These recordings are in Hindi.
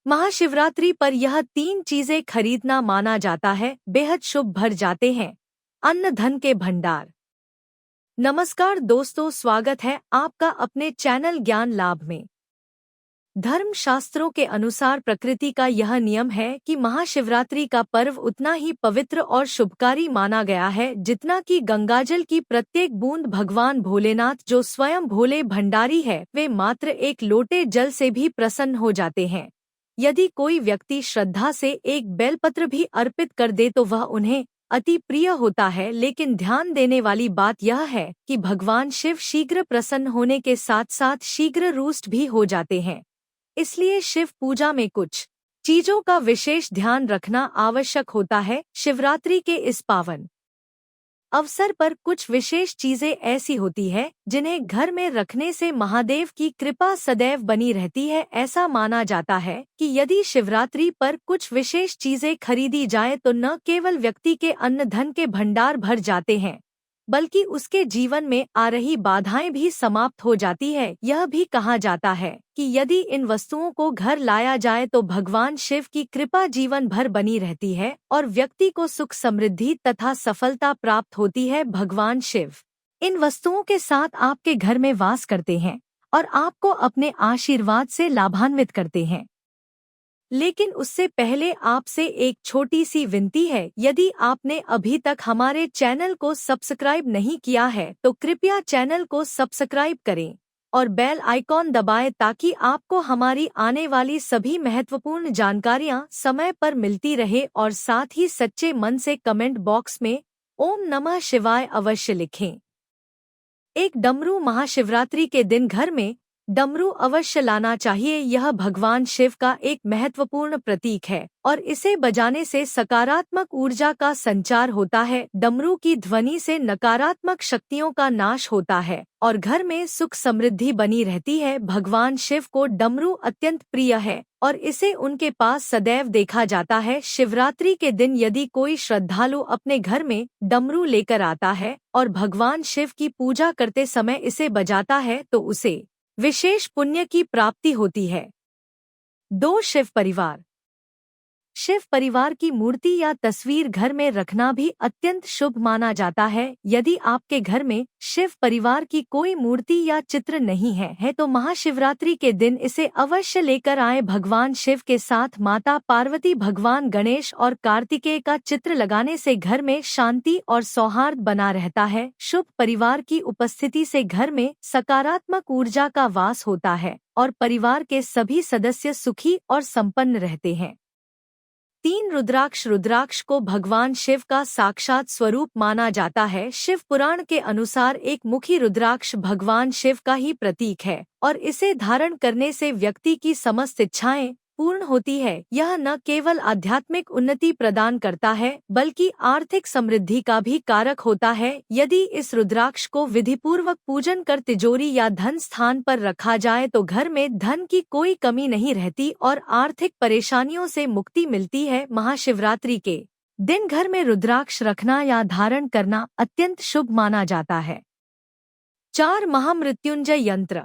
महाशिवरात्रि पर यह 3 चीजें खरीदना माना जाता है, बेहद शुभ भर जाते हैं। अन्न धन के भंडार। नमस्कार दोस्तों, स्वागत है आपका अपने चैनल ज्ञान लाभ में। धर्म शास्त्रों के अनुसार प्रकृति का यह नियम है कि महाशिवरात्रि का पर्व उतना ही पवित्र और शुभकारी माना गया है जितना कि गंगाजल की प्रत्येक बूंद। भगवान भोलेनाथ, जो स्वयं भोले भंडारी है, वे मात्र एक लोटे जल से भी प्रसन्न हो जाते हैं। यदि कोई व्यक्ति श्रद्धा से एक बेलपत्र भी अर्पित कर दे तो वह उन्हें अति प्रिय होता है। लेकिन ध्यान देने वाली बात यह है कि भगवान शिव शीघ्र प्रसन्न होने के साथ साथ शीघ्र रुष्ट भी हो जाते हैं। इसलिए शिव पूजा में कुछ चीजों का विशेष ध्यान रखना आवश्यक होता है। शिवरात्रि के इस पावन अवसर पर कुछ विशेष चीजें ऐसी होती है जिन्हें घर में रखने से महादेव की कृपा सदैव बनी रहती है। ऐसा माना जाता है कि यदि शिवरात्रि पर कुछ विशेष चीजें खरीदी जाए तो न केवल व्यक्ति के अन्न धन के भंडार भर जाते हैं, बल्कि उसके जीवन में आ रही बाधाएं भी समाप्त हो जाती है। यह भी कहा जाता है कि यदि इन वस्तुओं को घर लाया जाए तो भगवान शिव की कृपा जीवन भर बनी रहती है और व्यक्ति को सुख, समृद्धि तथा सफलता प्राप्त होती है। भगवान शिव इन वस्तुओं के साथ आपके घर में वास करते हैं और आपको अपने आशीर्वाद से लाभान्वित करते हैं। लेकिन उससे पहले आपसे एक छोटी सी विनती है। यदि आपने अभी तक हमारे चैनल को सब्सक्राइब नहीं किया है तो कृपया चैनल को सब्सक्राइब करें और बेल आइकॉन दबाएं ताकि आपको हमारी आने वाली सभी महत्वपूर्ण जानकारियां समय पर मिलती रहे। और साथ ही सच्चे मन से कमेंट बॉक्स में ओम नमः शिवाय अवश्य लिखें। एक डमरू। महाशिवरात्रि के दिन घर में डमरू अवश्य लाना चाहिए। यह भगवान शिव का एक महत्वपूर्ण प्रतीक है और इसे बजाने से सकारात्मक ऊर्जा का संचार होता है। डमरू की ध्वनि से नकारात्मक शक्तियों का नाश होता है और घर में सुख समृद्धि बनी रहती है। भगवान शिव को डमरू अत्यंत प्रिय है और इसे उनके पास सदैव देखा जाता है। शिवरात्रि के दिन यदि कोई श्रद्धालु अपने घर में डमरू लेकर आता है और भगवान शिव की पूजा करते समय इसे बजाता है तो उसे विशेष पुण्य की प्राप्ति होती है। 2. शिव परिवार। शिव परिवार की मूर्ति या तस्वीर घर में रखना भी अत्यंत शुभ माना जाता है। यदि आपके घर में शिव परिवार की कोई मूर्ति या चित्र नहीं है तो महाशिवरात्रि के दिन इसे अवश्य लेकर आए। भगवान शिव के साथ माता पार्वती, भगवान गणेश और कार्तिकेय का चित्र लगाने से घर में शांति और सौहार्द बना रहता है। शुभ परिवार की उपस्थिति से घर में सकारात्मक ऊर्जा का वास होता है और परिवार के सभी सदस्य सुखी और संपन्न रहते हैं। 3. रुद्राक्ष। रुद्राक्ष को भगवान शिव का साक्षात स्वरूप माना जाता है। शिव पुराण के अनुसार एक मुखी रुद्राक्ष भगवान शिव का ही प्रतीक है और इसे धारण करने से व्यक्ति की समस्त इच्छाएं पूर्ण होती है। यह न केवल आध्यात्मिक उन्नति प्रदान करता है बल्कि आर्थिक समृद्धि का भी कारक होता है। यदि इस रुद्राक्ष को विधिपूर्वक पूजन कर तिजोरी या धन स्थान पर रखा जाए तो घर में धन की कोई कमी नहीं रहती और आर्थिक परेशानियों से मुक्ति मिलती है। महाशिवरात्रि के दिन घर में रुद्राक्ष रखना या धारण करना अत्यंत शुभ माना जाता है। 4. महामृत्युंजय यंत्र।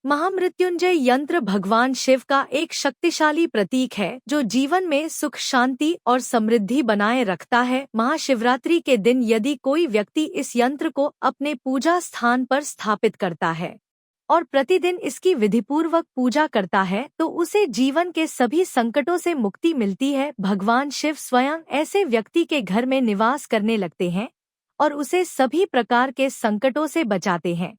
महामृत्युंजय यंत्र भगवान शिव का एक शक्तिशाली प्रतीक है जो जीवन में सुख, शांति और समृद्धि बनाए रखता है। महाशिवरात्रि के दिन यदि कोई व्यक्ति इस यंत्र को अपने पूजा स्थान पर स्थापित करता है और प्रतिदिन इसकी विधिपूर्वक पूजा करता है तो उसे जीवन के सभी संकटों से मुक्ति मिलती है। भगवान शिव स्वयं ऐसे व्यक्ति के घर में निवास करने लगते हैं और उसे सभी प्रकार के संकटों से बचाते हैं।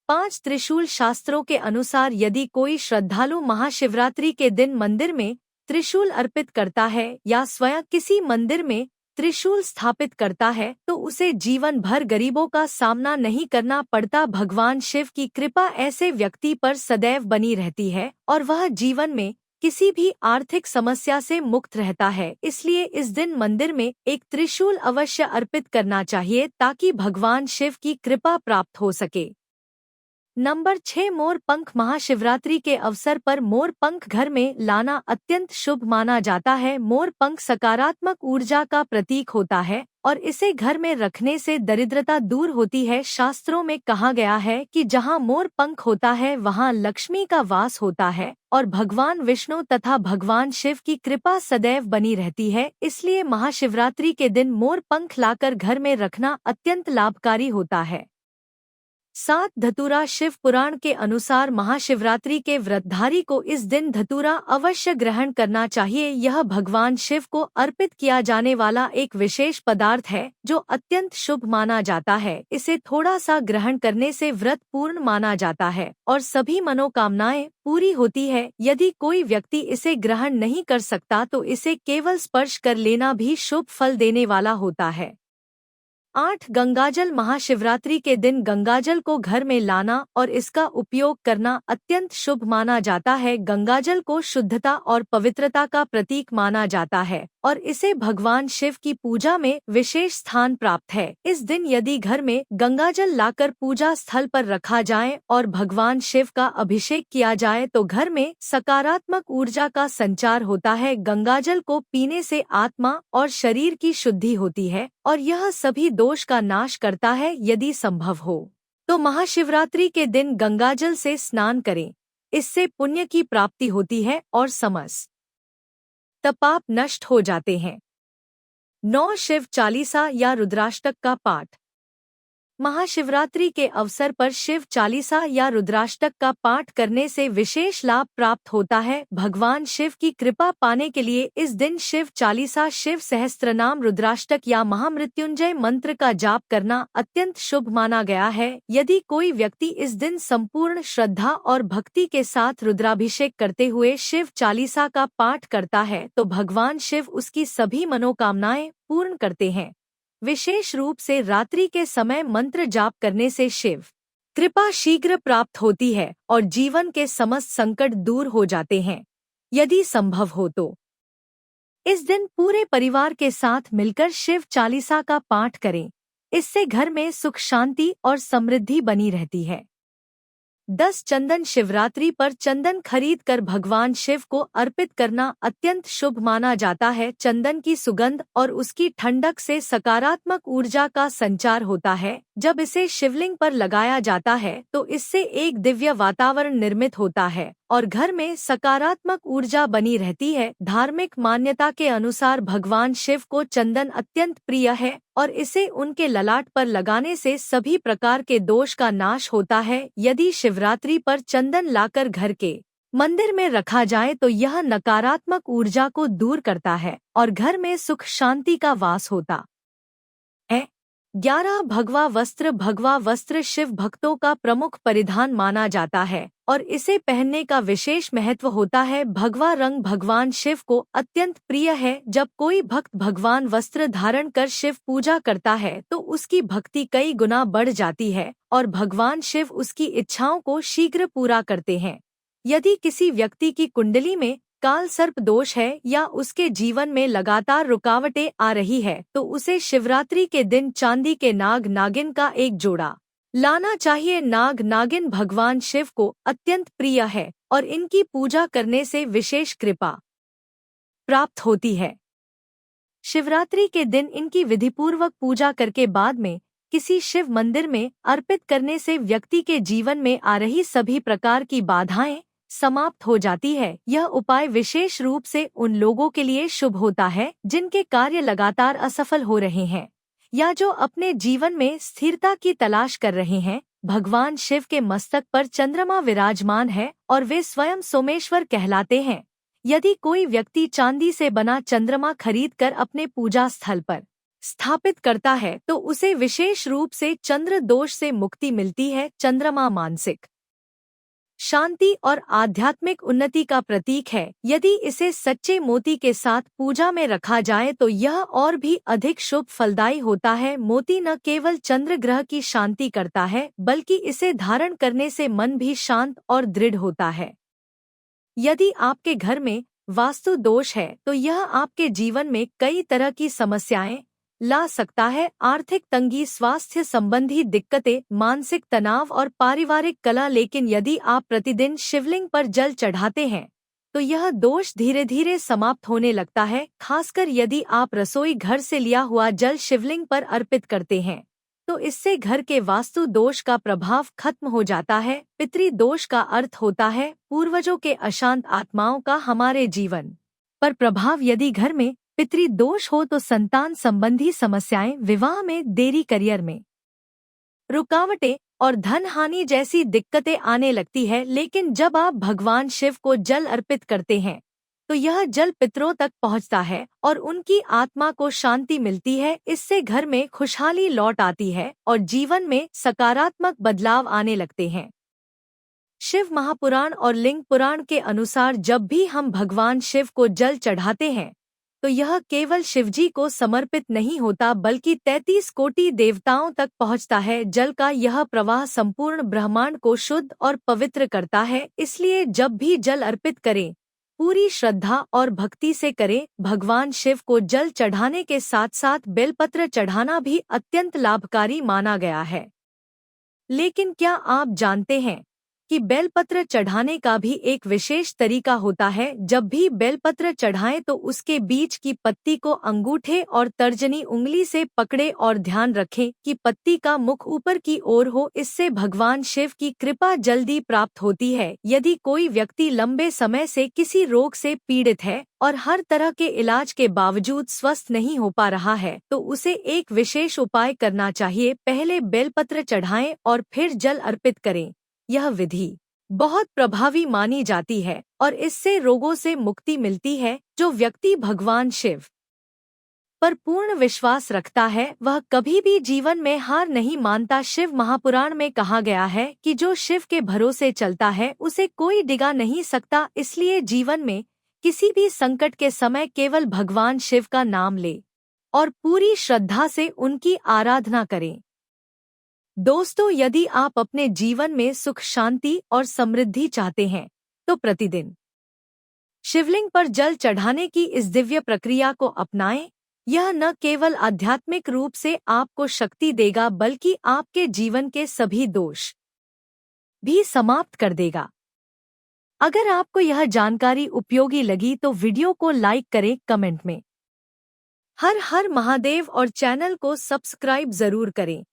5. त्रिशूल। शास्त्रों के अनुसार यदि कोई श्रद्धालु महाशिवरात्रि के दिन मंदिर में त्रिशूल अर्पित करता है या स्वयं किसी मंदिर में त्रिशूल स्थापित करता है तो उसे जीवन भर गरीबों का सामना नहीं करना पड़ता। भगवान शिव की कृपा ऐसे व्यक्ति पर सदैव बनी रहती है और वह जीवन में किसी भी आर्थिक समस्या से मुक्त रहता है। इसलिए इस दिन मंदिर में एक त्रिशूल अवश्य अर्पित करना चाहिए ताकि भगवान शिव की कृपा प्राप्त हो सके। नंबर 6 मोर पंख। महाशिवरात्रि के अवसर पर मोर पंख घर में लाना अत्यंत शुभ माना जाता है। मोर पंख सकारात्मक ऊर्जा का प्रतीक होता है और इसे घर में रखने से दरिद्रता दूर होती है। शास्त्रों में कहा गया है कि जहां मोर पंख होता है वहां लक्ष्मी का वास होता है और भगवान विष्णु तथा भगवान शिव की कृपा सदैव बनी रहती है। इसलिए महाशिवरात्रि के दिन मोर पंख लाकर घर में रखना अत्यंत लाभकारी होता है। 7 धतूरा। शिव पुराण के अनुसार महाशिवरात्रि के व्रतधारी को इस दिन धतूरा अवश्य ग्रहण करना चाहिए। यह भगवान शिव को अर्पित किया जाने वाला एक विशेष पदार्थ है जो अत्यंत शुभ माना जाता है। इसे थोड़ा सा ग्रहण करने से व्रत पूर्ण माना जाता है और सभी मनोकामनाएं पूरी होती है। यदि कोई व्यक्ति इसे ग्रहण नहीं कर सकता तो इसे केवल स्पर्श कर लेना भी शुभ फल देने वाला होता है। 8 गंगाजल। महाशिवरात्रि के दिन गंगाजल को घर में लाना और इसका उपयोग करना अत्यंत शुभ माना जाता है। गंगाजल को शुद्धता और पवित्रता का प्रतीक माना जाता है और इसे भगवान शिव की पूजा में विशेष स्थान प्राप्त है। इस दिन यदि घर में गंगाजल लाकर पूजा स्थल पर रखा जाए और भगवान शिव का अभिषेक किया जाए तो घर में सकारात्मक ऊर्जा का संचार होता है। गंगाजल को पीने से आत्मा और शरीर की शुद्धि होती है और यह सभी दोष का नाश करता है। यदि संभव हो तो महाशिवरात्रि के दिन गंगाजल से स्नान करें, इससे पुण्य की प्राप्ति होती है और समस्त पाप नष्ट हो जाते हैं। 9 शिव चालीसा या रुद्राष्टक का पाठ। महाशिवरात्रि के अवसर पर शिव चालीसा या रुद्राष्टक का पाठ करने से विशेष लाभ प्राप्त होता है। भगवान शिव की कृपा पाने के लिए इस दिन शिव चालीसा, शिव सहस्त्रनाम, रुद्राष्टक या महामृत्युंजय मंत्र का जाप करना अत्यंत शुभ माना गया है। यदि कोई व्यक्ति इस दिन संपूर्ण श्रद्धा और भक्ति के साथ रुद्राभिषेक करते हुए शिव चालीसा का पाठ करता है तो भगवान शिव उसकी सभी मनोकामनाएं पूर्ण करते हैं। विशेष रूप से रात्रि के समय मंत्र जाप करने से शिव कृपा शीघ्र प्राप्त होती है और जीवन के समस्त संकट दूर हो जाते हैं। यदि संभव हो तो इस दिन पूरे परिवार के साथ मिलकर शिव चालीसा का पाठ करें, इससे घर में सुख शांति और समृद्धि बनी रहती है। 10 चंदन। शिवरात्रि पर चंदन खरीद कर भगवान शिव को अर्पित करना अत्यंत शुभ माना जाता है। चंदन की सुगंध और उसकी ठंडक से सकारात्मक ऊर्जा का संचार होता है। जब इसे शिवलिंग पर लगाया जाता है तो इससे एक दिव्य वातावरण निर्मित होता है और घर में सकारात्मक ऊर्जा बनी रहती है। धार्मिक मान्यता के अनुसार भगवान शिव को चंदन अत्यंत प्रिय है और इसे उनके ललाट पर लगाने से सभी प्रकार के दोष का नाश होता है। यदि शिवरात्रि पर चंदन लाकर घर के मंदिर में रखा जाए तो यह नकारात्मक ऊर्जा को दूर करता है और घर में सुख शांति का वास होता है। 11 भगवा वस्त्र। भगवा वस्त्र शिव भक्तों का प्रमुख परिधान माना जाता है और इसे पहनने का विशेष महत्व होता है। भगवा रंग भगवान शिव को अत्यंत प्रिय है। जब कोई भक्त भगवान वस्त्र धारण कर शिव पूजा करता है तो उसकी भक्ति कई गुना बढ़ जाती है और भगवान शिव उसकी इच्छाओं को शीघ्र पूरा करते हैं। यदि किसी व्यक्ति की कुंडली में काल सर्प दोष है या उसके जीवन में लगातार रुकावटें आ रही है तो उसे शिवरात्रि के दिन चांदी के नाग नागिन का एक जोड़ा लाना चाहिए। नाग नागिन भगवान शिव को अत्यंत प्रिय है और इनकी पूजा करने से विशेष कृपा प्राप्त होती है। शिवरात्रि के दिन इनकी विधिपूर्वक पूजा करके बाद में किसी शिव मंदिर में अर्पित करने से व्यक्ति के जीवन में आ रही सभी प्रकार की बाधाएं समाप्त हो जाती है। यह उपाय विशेष रूप से उन लोगों के लिए शुभ होता है जिनके कार्य लगातार असफल हो रहे हैं या जो अपने जीवन में स्थिरता की तलाश कर रहे हैं। भगवान शिव के मस्तक पर चंद्रमा विराजमान है और वे स्वयं सोमेश्वर कहलाते हैं। यदि कोई व्यक्ति चांदी से बना चंद्रमा खरीदकर अपने पूजा स्थल पर स्थापित करता है तो उसे विशेष रूप से चंद्र दोष से मुक्ति मिलती है। चंद्रमा मानसिक शांति और आध्यात्मिक उन्नति का प्रतीक है। यदि इसे सच्चे मोती के साथ पूजा में रखा जाए तो यह और भी अधिक शुभ फलदायी होता है। मोती न केवल चंद्र ग्रह की शांति करता है बल्कि इसे धारण करने से मन भी शांत और दृढ़ होता है। यदि आपके घर में वास्तु दोष है तो यह आपके जीवन में कई तरह की समस्याएं ला सकता है। आर्थिक तंगी, स्वास्थ्य संबंधी दिक्कतें, मानसिक तनाव और पारिवारिक कलह। लेकिन यदि आप प्रतिदिन शिवलिंग पर जल चढ़ाते हैं तो यह दोष धीरे धीरे समाप्त होने लगता है। खासकर यदि आप रसोई घर से लिया हुआ जल शिवलिंग पर अर्पित करते हैं तो इससे घर के वास्तु दोष का प्रभाव खत्म हो जाता है। पितृ दोष का अर्थ होता है पूर्वजों के अशांत आत्माओं का हमारे जीवन पर प्रभाव। यदि घर में पितृ दोष हो तो संतान संबंधी समस्याएं, विवाह में देरी, करियर में रुकावटें और धन हानि जैसी दिक्कतें आने लगती है। लेकिन जब आप भगवान शिव को जल अर्पित करते हैं तो यह जल पितरों तक पहुंचता है और उनकी आत्मा को शांति मिलती है। इससे घर में खुशहाली लौट आती है और जीवन में सकारात्मक बदलाव आने लगते हैं। शिव महापुराण और लिंग पुराण के अनुसार जब भी हम भगवान शिव को जल चढ़ाते हैं तो यह केवल शिवजी को समर्पित नहीं होता बल्कि 33 कोटि देवताओं तक पहुंचता है। जल का यह प्रवाह संपूर्ण ब्रह्मांड को शुद्ध और पवित्र करता है। इसलिए जब भी जल अर्पित करें पूरी श्रद्धा और भक्ति से करें। भगवान शिव को जल चढ़ाने के साथ साथ बेलपत्र चढ़ाना भी अत्यंत लाभकारी माना गया है। लेकिन क्या आप जानते हैं कि बेलपत्र चढ़ाने का भी एक विशेष तरीका होता है? जब भी बेलपत्र चढ़ाएं तो उसके बीच की पत्ती को अंगूठे और तर्जनी उंगली से पकड़े और ध्यान रखें कि पत्ती का मुख ऊपर की ओर हो। इससे भगवान शिव की कृपा जल्दी प्राप्त होती है। यदि कोई व्यक्ति लंबे समय से किसी रोग से पीड़ित है और हर तरह के इलाज के बावजूद स्वस्थ नहीं हो पा रहा है तो उसे एक विशेष उपाय करना चाहिए। पहले बेलपत्र चढ़ाएं और फिर जल अर्पित करें। यह विधि बहुत प्रभावी मानी जाती है और इससे रोगों से मुक्ति मिलती है। जो व्यक्ति भगवान शिव पर पूर्ण विश्वास रखता है वह कभी भी जीवन में हार नहीं मानता। शिव महापुराण में कहा गया है कि जो शिव के भरोसे चलता है उसे कोई डिगा नहीं सकता। इसलिए जीवन में किसी भी संकट के समय केवल भगवान शिव का नाम ले और पूरी श्रद्धा से उनकी आराधना करें। दोस्तों, यदि आप अपने जीवन में सुख, शांति और समृद्धि चाहते हैं तो प्रतिदिन शिवलिंग पर जल चढ़ाने की इस दिव्य प्रक्रिया को अपनाएं। यह न केवल आध्यात्मिक रूप से आपको शक्ति देगा बल्कि आपके जीवन के सभी दोष भी समाप्त कर देगा। अगर आपको यह जानकारी उपयोगी लगी तो वीडियो को लाइक करें, कमेंट में हर हर महादेव और चैनल को सब्सक्राइब जरूर करें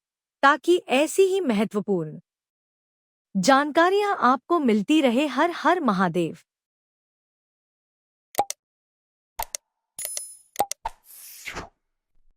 ताकि ऐसी ही महत्वपूर्ण जानकारियां आपको मिलती रहे। हर हर महादेव।